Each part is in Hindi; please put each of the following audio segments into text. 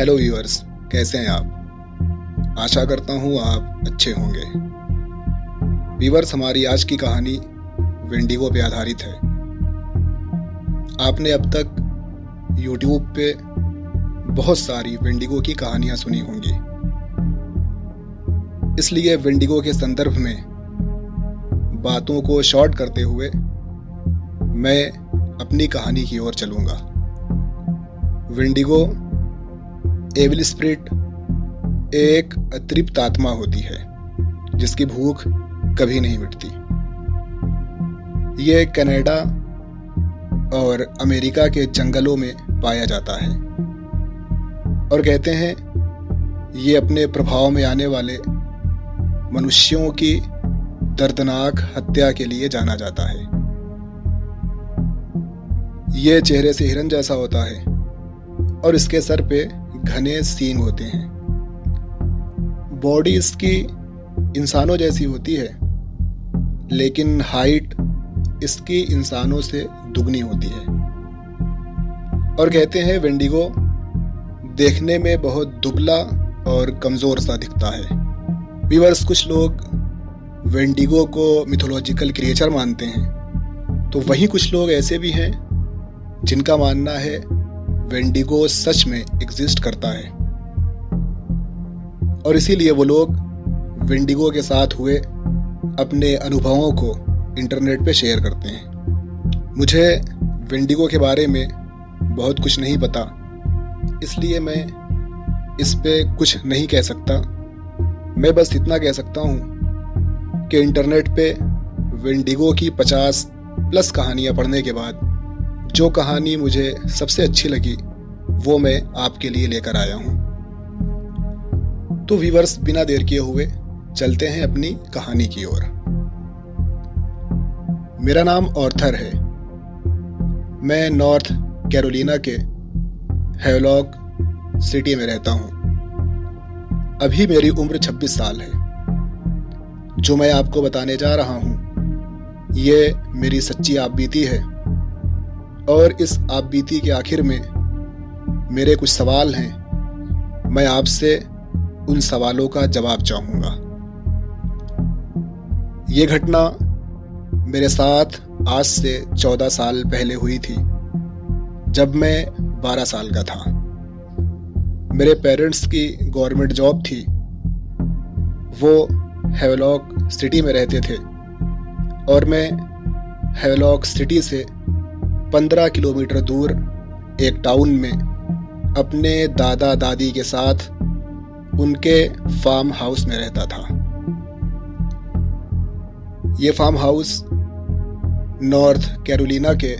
हेलो व्यूअर्स, कैसे हैं आप? आशा करता हूँ आप अच्छे होंगे। व्यूअर्स, हमारी आज की कहानी वेंडिगो पे आधारित है। आपने अब तक यूट्यूब पे बहुत सारी वेंडिगो की कहानियाँ सुनी होंगी, इसलिए वेंडिगो के संदर्भ में बातों को शॉर्ट करते हुए मैं अपनी कहानी की ओर चलूँगा। वेंडिगो एविल स्पिरिट एक अतृप्त आत्मा होती है जिसकी भूख कभी नहीं मिटती। ये कनाडा और अमेरिका के जंगलों में पाया जाता है और कहते हैं ये अपने प्रभाव में आने वाले मनुष्यों की दर्दनाक हत्या के लिए जाना जाता है। ये चेहरे से हिरन जैसा होता है और इसके सर पे घने सींग होते हैं। बॉडी इसकी इंसानों जैसी होती है, लेकिन हाइट इसकी इंसानों से दुगनी होती है। और कहते हैं वेंडिगो देखने में बहुत दुबला और कमज़ोर सा दिखता है। व्यूअर्स, कुछ लोग वेंडिगो को मिथोलॉजिकल क्रिएचर मानते हैं, तो वहीं कुछ लोग ऐसे भी हैं जिनका मानना है वेंडिगो सच में एग्जिस्ट करता है और इसीलिए वो लोग वेंडिगो के साथ हुए अपने अनुभवों को इंटरनेट पे शेयर करते हैं। मुझे वेंडिगो के बारे में बहुत कुछ नहीं पता, इसलिए मैं इस पे कुछ नहीं कह सकता। मैं बस इतना कह सकता हूँ कि इंटरनेट पे वेंडिगो की 50+ कहानियाँ पढ़ने के बाद जो कहानी मुझे सबसे अच्छी लगी वो मैं आपके लिए लेकर आया हूँ। तो व्यूअर्स, बिना देर किए हुए चलते हैं अपनी कहानी की ओर। मेरा नाम ऑर्थर है। मैं नॉर्थ कैरोलिना के हैवलॉक सिटी में रहता हूँ। अभी मेरी उम्र 26 साल है। जो मैं आपको बताने जा रहा हूँ ये मेरी सच्ची आपबीती है और इस आपबीती के आखिर में मेरे कुछ सवाल हैं। मैं आपसे उन सवालों का जवाब चाहूँगा। ये घटना मेरे साथ आज से 14 साल पहले हुई थी, जब मैं 12 साल का था। मेरे पेरेंट्स की गवर्नमेंट जॉब थी। वो हैवलॉक सिटी में रहते थे और मैं हैवलॉक सिटी से 15 किलोमीटर दूर एक टाउन में अपने दादा दादी के साथ उनके फार्म हाउस में रहता था। ये फार्म हाउस नॉर्थ कैरोलिना के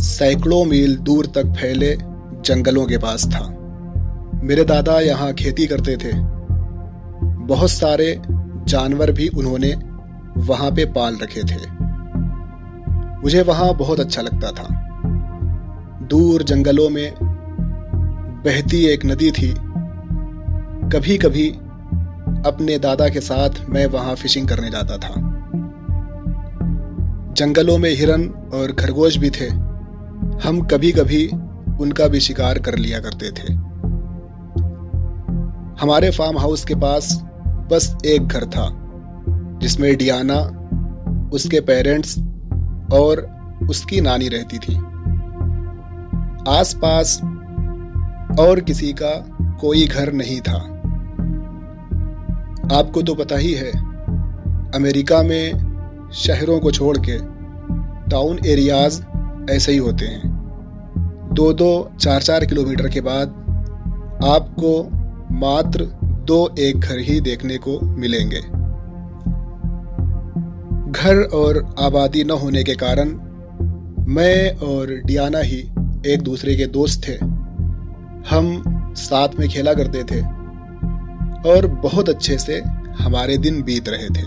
सैकड़ों मील दूर तक फैले जंगलों के पास था। मेरे दादा यहाँ खेती करते थे। बहुत सारे जानवर भी उन्होंने वहाँ पे पाल रखे थे। मुझे वहाँ बहुत अच्छा लगता था। दूर जंगलों में बहती एक नदी थी। कभी कभी अपने दादा के साथ मैं वहाँ फिशिंग करने जाता था। जंगलों में हिरन और खरगोश भी थे। हम कभी कभी उनका भी शिकार कर लिया करते थे। हमारे फार्म हाउस के पास बस एक घर था जिसमें डियाना, उसके पेरेंट्स और उसकी नानी रहती थी। आसपास और किसी का कोई घर नहीं था। आपको तो पता ही है, अमेरिका में शहरों को छोड़ के टाउन एरियाज ऐसे ही होते हैं। 2-2, 4-4 किलोमीटर के बाद आपको मात्र 2-1 घर ही देखने को मिलेंगे। घर और आबादी न होने के कारण मैं और डियाना ही एक दूसरे के दोस्त थे। हम साथ में खेला करते थे और बहुत अच्छे से हमारे दिन बीत रहे थे।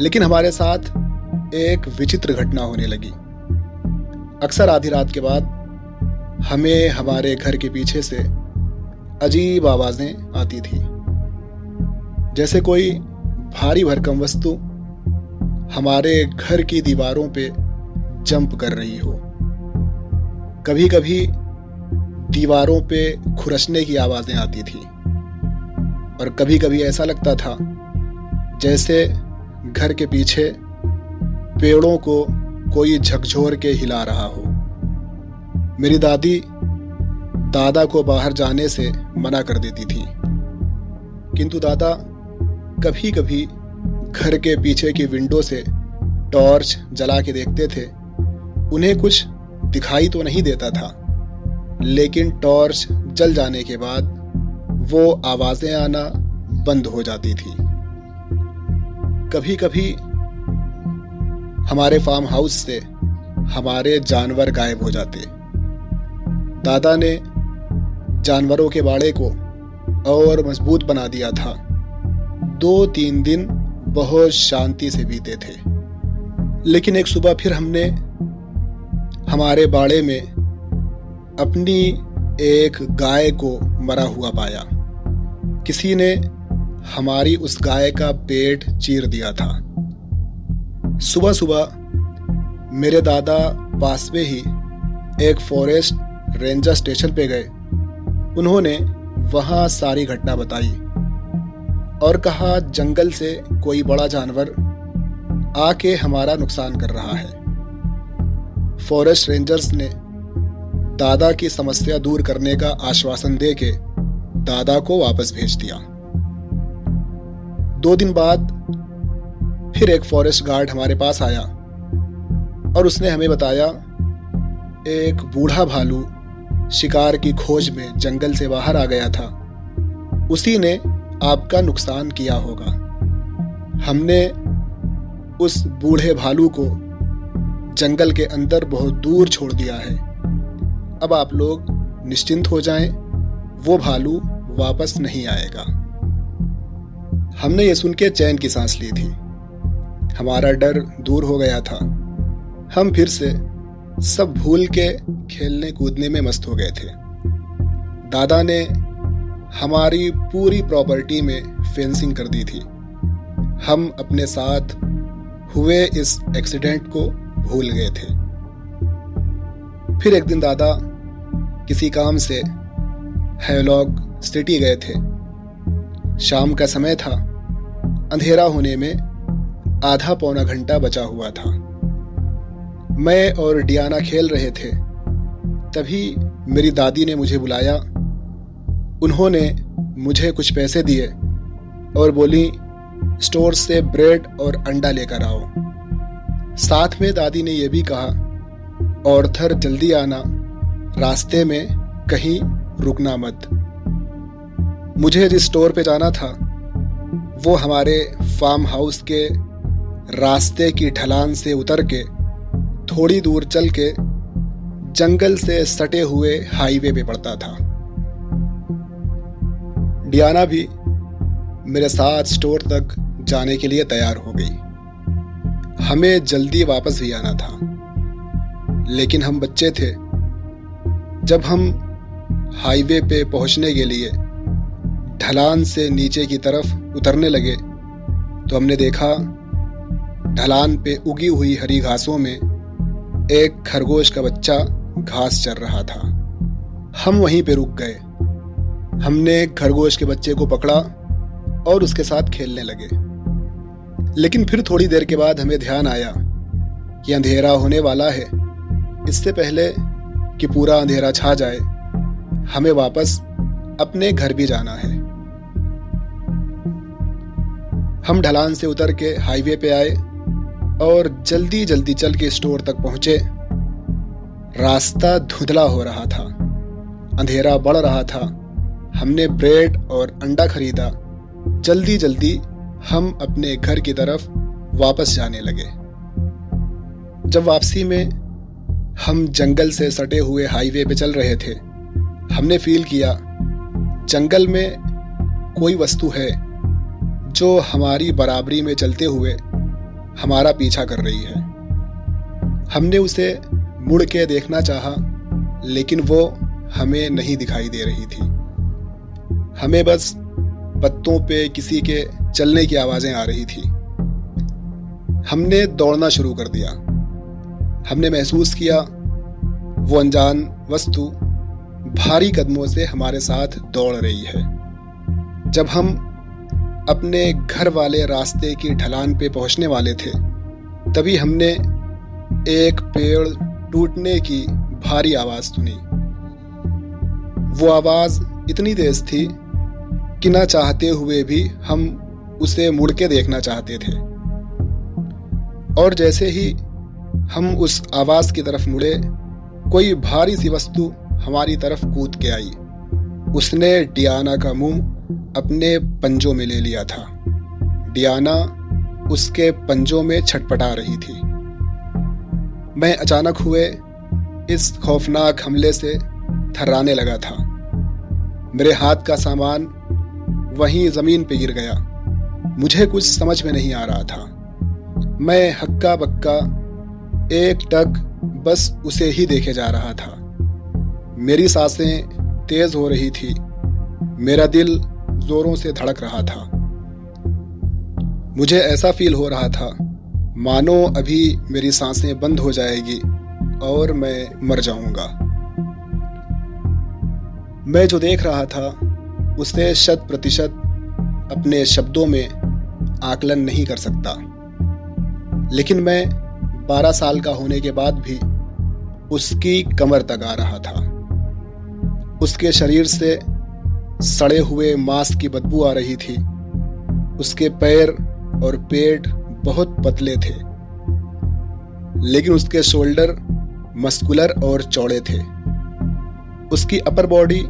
लेकिन हमारे साथ एक विचित्र घटना होने लगी। अक्सर आधी रात के बाद हमें हमारे घर के पीछे से अजीब आवाजें आती थी, जैसे कोई भारी भरकम वस्तु हमारे घर की दीवारों पे जंप कर रही हो। कभी कभी दीवारों पे खुरचने की आवाज़ें आती थी और कभी कभी ऐसा लगता था जैसे घर के पीछे पेड़ों को कोई झकझोर के हिला रहा हो। मेरी दादी दादा को बाहर जाने से मना कर देती थी, किंतु दादा कभी कभी घर के पीछे की विंडो से टॉर्च जला के देखते थे। उन्हें कुछ दिखाई तो नहीं देता था, लेकिन टॉर्च जल जाने के बाद वो आवाज़ें आना बंद हो जाती थी। कभी कभी हमारे फार्म हाउस से हमारे जानवर गायब हो जाते। दादा ने जानवरों के बाड़े को और मजबूत बना दिया था। 2-3 दिन बहुत शांति से बीते थे, लेकिन एक सुबह फिर हमने हमारे बाड़े में अपनी एक गाय को मरा हुआ पाया। किसी ने हमारी उस गाय का पेट चीर दिया था। सुबह सुबह मेरे दादा पास में ही एक फॉरेस्ट रेंजर स्टेशन पे गए। उन्होंने वहाँ सारी घटना बताई और कहा जंगल से कोई बड़ा जानवर आके हमारा नुकसान कर रहा है। फॉरेस्ट रेंजर्स ने दादा की समस्या दूर करने का आश्वासन देके दादा को वापस भेज दिया। 2 दिन बाद फिर एक फॉरेस्ट गार्ड हमारे पास आया और उसने हमें बताया एक बूढ़ा भालू शिकार की खोज में जंगल से बाहर आ गया था। उसी ने आपका नुकसान किया होगा। हमने उस बूढ़े भालू को जंगल के अंदर बहुत दूर छोड़ दिया है। अब आप लोग निश्चिंत हो जाएं, वो भालू वापस नहीं आएगा। हमने ये सुन के चैन की सांस ली थी। हमारा डर दूर हो गया था। हम फिर से सब भूल के खेलने कूदने में मस्त हो गए थे। दादा ने हमारी पूरी प्रॉपर्टी में फेंसिंग कर दी थी। हम अपने साथ हुए इस एक्सीडेंट को भूल गए थे। फिर एक दिन दादा किसी काम से हैवलॉक सिटी गए थे। शाम का समय था। अंधेरा होने में आधा पौना घंटा बचा हुआ था। मैं और डियाना खेल रहे थे। तभी मेरी दादी ने मुझे बुलाया। उन्होंने मुझे कुछ पैसे दिए और बोली स्टोर से ब्रेड और अंडा लेकर आओ। साथ में दादी ने यह भी कहा ऑर्थर जल्दी आना, रास्ते में कहीं रुकना मत। मुझे जिस स्टोर पे जाना था वो हमारे फार्म हाउस के रास्ते की ढलान से उतर के थोड़ी दूर चल के जंगल से सटे हुए हाईवे पे पड़ता था। डियाना भी मेरे साथ स्टोर तक जाने के लिए तैयार हो गई। हमें जल्दी वापस भी आना था, लेकिन हम बच्चे थे। जब हम हाईवे पे पहुंचने के लिए ढलान से नीचे की तरफ उतरने लगे तो हमने देखा ढलान पे उगी हुई हरी घासों में एक खरगोश का बच्चा घास चर रहा था। हम वहीं पे रुक गए। हमने खरगोश के बच्चे को पकड़ा और उसके साथ खेलने लगे। लेकिन फिर थोड़ी देर के बाद हमें ध्यान आया कि अंधेरा होने वाला है। इससे पहले कि पूरा अंधेरा छा जाए हमें वापस अपने घर भी जाना है। हम ढलान से उतर के हाईवे पे आए और जल्दी जल्दी चल के स्टोर तक पहुंचे। रास्ता धुंधला हो रहा था, अंधेरा बढ़ रहा था। हमने ब्रेड और अंडा खरीदा। जल्दी जल्दी हम अपने घर की तरफ वापस जाने लगे। जब वापसी में हम जंगल से सटे हुए हाईवे पे चल रहे थे, हमने फील किया जंगल में कोई वस्तु है जो हमारी बराबरी में चलते हुए हमारा पीछा कर रही है। हमने उसे मुड़ के देखना चाहा, लेकिन वो हमें नहीं दिखाई दे रही थी। हमें बस पत्तों पे किसी के चलने की आवाजें आ रही थी। हमने दौड़ना शुरू कर दिया। हमने महसूस किया वो अनजान वस्तु भारी कदमों से हमारे साथ दौड़ रही है। जब हम अपने घर वाले रास्ते की ढलान पे पहुंचने वाले थे, तभी हमने एक पेड़ टूटने की भारी आवाज सुनी। वो आवाज इतनी तेज थी कि ना चाहते हुए भी हम उसे मुड़ के देखना चाहते थे। और जैसे ही हम उस आवाज की तरफ मुड़े, कोई भारी सी वस्तु हमारी तरफ कूद के आई। उसने डियाना का मुंह अपने पंजों में ले लिया था। डियाना उसके पंजों में छटपटा रही थी। मैं अचानक हुए इस खौफनाक हमले से थर्राने लगा था। मेरे हाथ का सामान वहीं जमीन पे गिर गया। मुझे कुछ समझ में नहीं आ रहा था। मैं हक्का बक्का एकटक बस उसे ही देखे जा रहा था। मेरी सांसें तेज हो रही थी। मेरा दिल जोरों से धड़क रहा था। मुझे ऐसा फील हो रहा था मानो अभी मेरी सांसें बंद हो जाएगी और मैं मर जाऊंगा। मैं जो देख रहा था उसे 100% अपने शब्दों में आकलन नहीं कर सकता, लेकिन मैं 12 साल का होने के बाद भी उसकी कमर तक आ रहा था। उसके शरीर से सड़े हुए मांस की बदबू आ रही थी। उसके पैर और पेट बहुत पतले थे, लेकिन उसके शोल्डर मस्कुलर और चौड़े थे। उसकी अपर बॉडी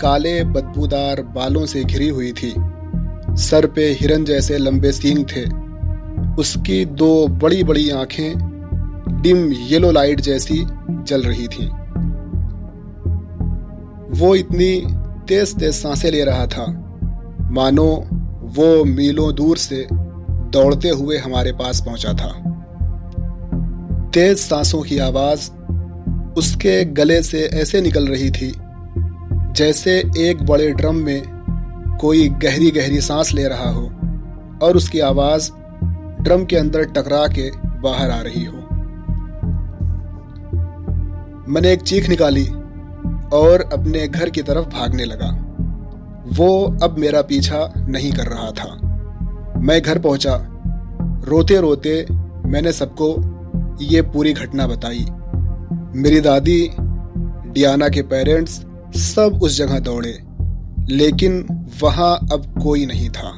काले बदबूदार बालों से घिरी हुई थी। सर पे हिरन जैसे लंबे सींग थे। उसकी 2 बड़ी बड़ी आंखें डिम येलो लाइट जैसी जल रही थीं। वो इतनी तेज तेज सांसें ले रहा था मानो वो मीलों दूर से दौड़ते हुए हमारे पास पहुंचा था। तेज सांसों की आवाज उसके गले से ऐसे निकल रही थी जैसे एक बड़े ड्रम में कोई गहरी गहरी सांस ले रहा हो और उसकी आवाज ड्रम के अंदर टकरा के बाहर आ रही हो। मैंने एक चीख निकाली और अपने घर की तरफ भागने लगा। वो अब मेरा पीछा नहीं कर रहा था। मैं घर पहुंचा। रोते रोते मैंने सबको ये पूरी घटना बताई। मेरी दादी, डियाना के पेरेंट्स सब उस जगह दौड़े, लेकिन वहां अब कोई नहीं था।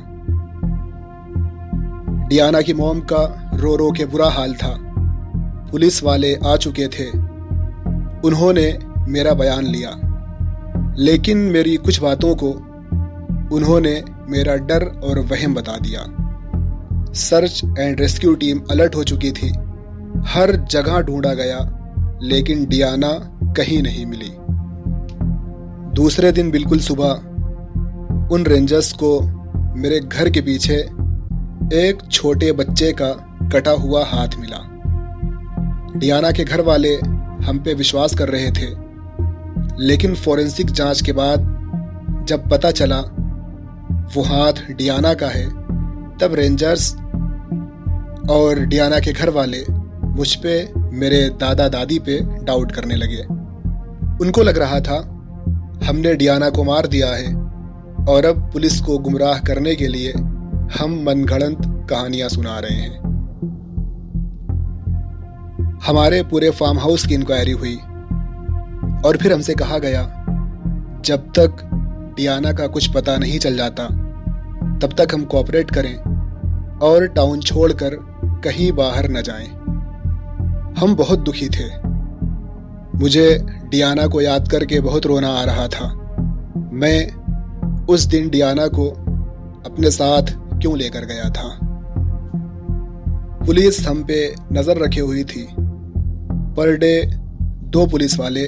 डियाना की मॉम का रो रो के बुरा हाल था। पुलिस वाले आ चुके थे। उन्होंने मेरा बयान लिया, लेकिन मेरी कुछ बातों को उन्होंने मेरा डर और वहम बता दिया। Search and rescue team alert हो चुकी थी। हर जगह ढूंढा गया, लेकिन डियाना कहीं नहीं मिली। दूसरे दिन बिल्कुल सुबह उन रेंजर्स को मेरे घर के पीछे एक छोटे बच्चे का कटा हुआ हाथ मिला। डियाना के घर वाले हम पे विश्वास कर रहे थे, लेकिन फोरेंसिक जांच के बाद जब पता चला वो हाथ डियाना का है, तब रेंजर्स और डियाना के घर वाले मुझ पे, मेरे दादा दादी पे डाउट करने लगे। उनको लग रहा था हमने डियाना को मार दिया है और अब पुलिस को गुमराह करने के लिए हम मनगढ़ंत कहानियां सुना रहे हैं। हमारे पूरे फार्म हाउस की इंक्वायरी हुई और फिर हमसे कहा गया जब तक डियाना का कुछ पता नहीं चल जाता तब तक हम कोऑपरेट करें और टाउन छोड़कर कहीं बाहर न जाएं। हम बहुत दुखी थे। मुझे डियाना को याद करके बहुत रोना आ रहा था। मैं उस दिन डियाना को अपने साथ क्यों लेकर गया था। पुलिस हम पे नजर रखे हुई थी। पर डे 2 पुलिस वाले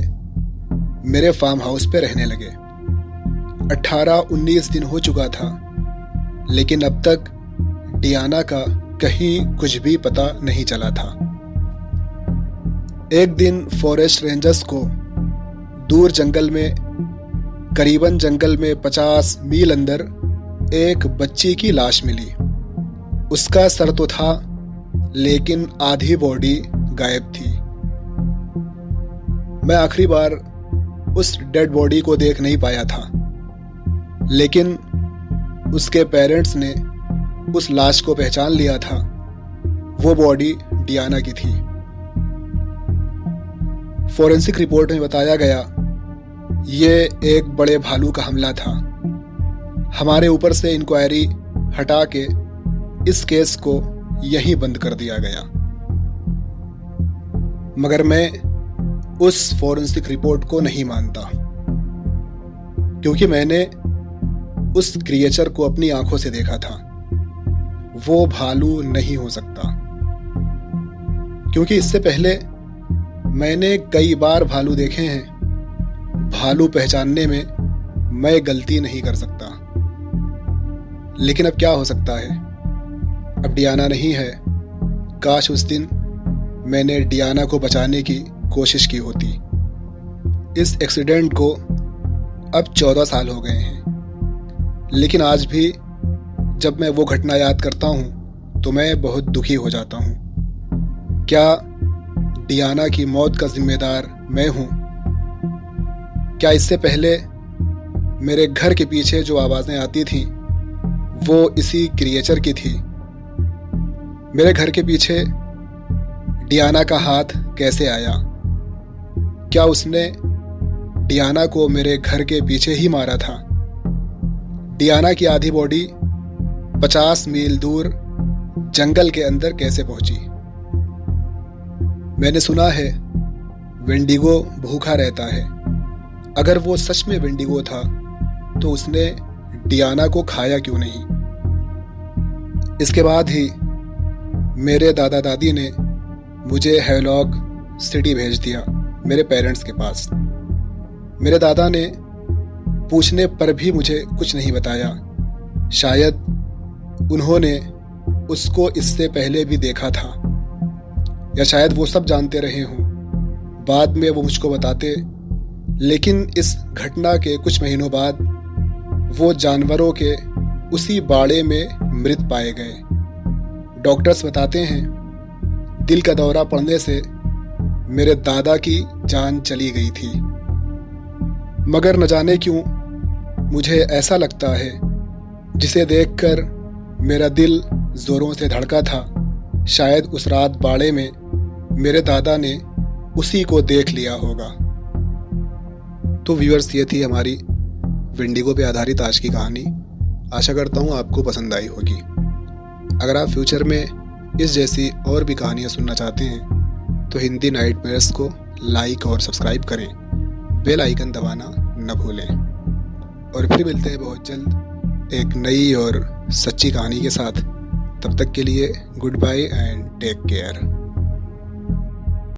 मेरे फार्म हाउस पे रहने लगे। 18-19 दिन हो चुका था, लेकिन अब तक डियाना का कहीं कुछ भी पता नहीं चला था। एक दिन फॉरेस्ट रेंजर्स को दूर जंगल में, करीबन जंगल में 50 मील अंदर एक बच्ची की लाश मिली। उसका सर तो था, लेकिन आधी बॉडी गायब थी। मैं आखिरी बार उस डेड बॉडी को देख नहीं पाया था, लेकिन उसके पेरेंट्स ने उस लाश को पहचान लिया था। वो बॉडी डियाना की थी। फोरेंसिक रिपोर्ट में बताया गया ये एक बड़े भालू का हमला था। हमारे ऊपर से इंक्वायरी हटा के इस केस को यहीं बंद कर दिया गया। मगर मैं उस फोरेंसिक रिपोर्ट को नहीं मानता, क्योंकि मैंने उस क्रिएचर को अपनी आंखों से देखा था। वो भालू नहीं हो सकता, क्योंकि इससे पहले मैंने कई बार भालू देखे हैं। भालू पहचानने में मैं गलती नहीं कर सकता। लेकिन अब क्या हो सकता है? अब डियाना नहीं है। काश उस दिन मैंने डियाना को बचाने की कोशिश की होती। इस एक्सीडेंट को अब 14 साल हो गए हैं, लेकिन आज भी जब मैं वो घटना याद करता हूँ तो मैं बहुत दुखी हो जाता हूँ। क्या डियाना की मौत का जिम्मेदार मैं हूँ? क्या इससे पहले मेरे घर के पीछे जो आवाज़ें आती थीं वो इसी क्रिएचर की थी? मेरे घर के पीछे डियाना का हाथ कैसे आया? क्या उसने डियाना को मेरे घर के पीछे ही मारा था? डियाना की आधी बॉडी 50 मील दूर जंगल के अंदर कैसे पहुंची? मैंने सुना है वेंडिगो भूखा रहता है। अगर वो सच में वेंडिगो था तो उसने डियाना को खाया क्यों नहीं? इसके बाद ही मेरे दादा दादी ने मुझे हैवलॉक सिटी भेज दिया, मेरे पेरेंट्स के पास। मेरे दादा ने पूछने पर भी मुझे कुछ नहीं बताया। शायद उन्होंने उसको इससे पहले भी देखा था, या शायद वो सब जानते रहे हों। बाद में वो मुझको बताते, लेकिन इस घटना के कुछ महीनों बाद वो जानवरों के उसी बाड़े में मृत पाए गए। डॉक्टर्स बताते हैं दिल का दौरा पड़ने से मेरे दादा की जान चली गई थी। मगर न जाने क्यों मुझे ऐसा लगता है जिसे देखकर मेरा दिल जोरों से धड़का था। शायद उस रात बाड़े में मेरे दादा ने उसी को देख लिया होगा। तो व्यूअर्स, ये थी हमारी वेंडिगो पे आधारित आज की कहानी। आशा करता हूँ आपको पसंद आई होगी। अगर आप फ्यूचर में इस जैसी और भी कहानियाँ सुनना चाहते हैं तो हिंदी नाइटमेयर्स को लाइक और सब्सक्राइब करें। बेल आइकन दबाना न भूलें। और फिर मिलते हैं बहुत जल्द एक नई और सच्ची कहानी के साथ। तब तक के लिए good bye and take care.